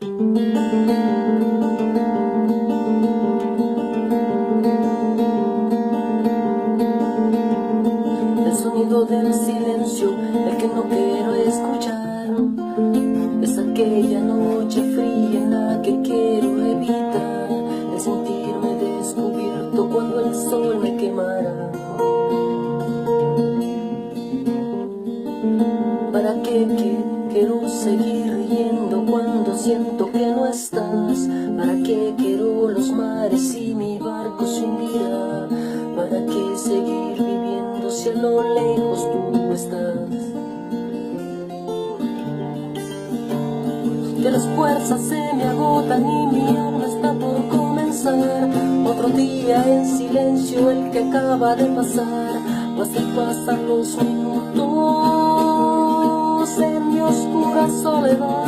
El sonido del silencio, el que no quiero escuchar, es aquella noche fría en la que quiero evitar el sentirme descubierto cuando el sol me quemara. ¿Para qué quiero seguir riendo cuando siento que no estás? ¿Para qué quiero los mares y mi barco se hundirá? ¿Para qué seguir viviendo si a lo lejos tú estás? Que las fuerzas se me agotan y mi alma está por comenzar. Otro día en silencio, el que acaba de pasar. Pasan los minutos en mi oscura soledad.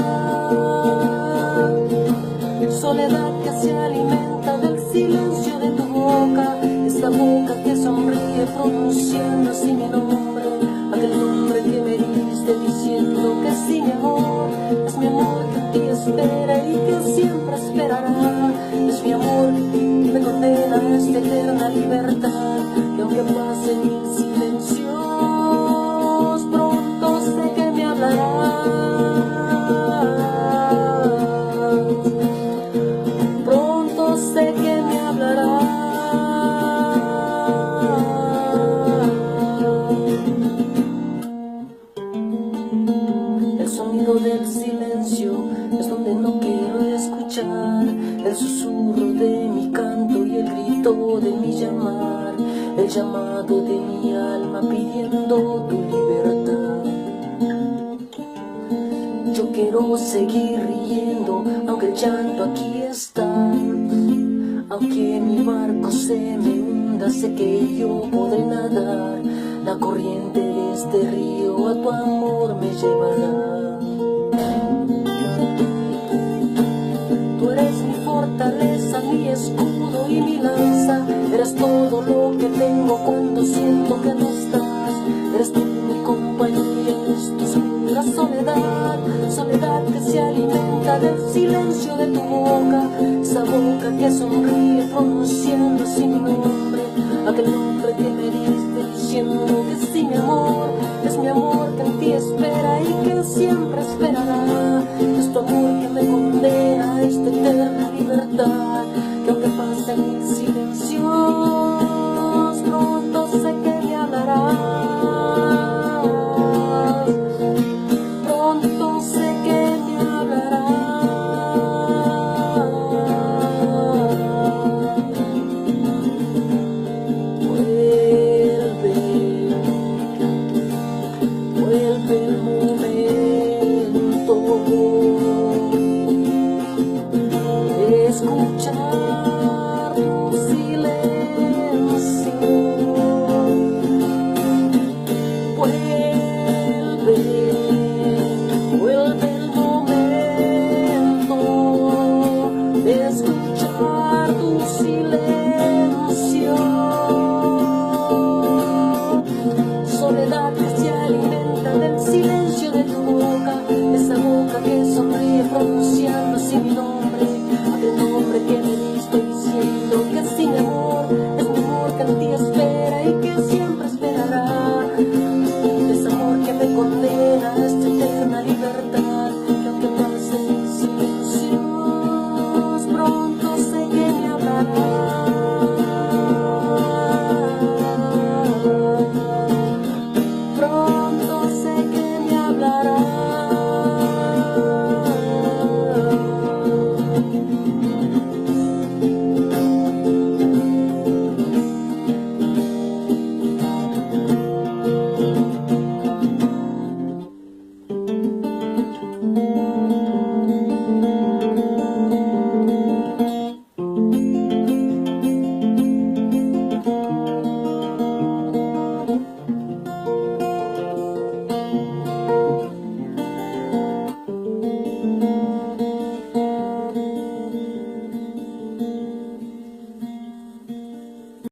Soledad que se alimenta del silencio de tu boca, esa boca que sonríe pronunciando así mi nombre, aquel nombre que me diste diciendo que sí, mi amor, es mi amor que en ti espera y que siempre esperará, es mi amor que me condena a esta eterna libertad, y aunque pasen mil silencios, pronto sé que me hablarás. Sé que me hablarás. El sonido del silencio es donde no quiero escuchar el susurro de mi canto y el grito de mi llamar, el llamado de mi alma pidiendo tu libertad. Yo quiero seguir riendo aunque el llanto aquí está. Aunque mi barco se me hunda, sé que yo podré nadar. La corriente de este río a tu amor me llevará. Tú eres mi fortaleza, mi escudo y mi lanza. Eres todo lo que tengo cuando siento que no estás. Eres tú mi compañía, eres tu oscura soledad. Soledad que se alimenta del silencio de tu boca, esa boca que sonríe pronunciando así mi nombre, aquel nombre que me diste diciendo que sí, mi amor, es mi amor que en ti espera y que siempre esperará, es tu amor que me condena a esta eterna libertad, que aunque pasen mil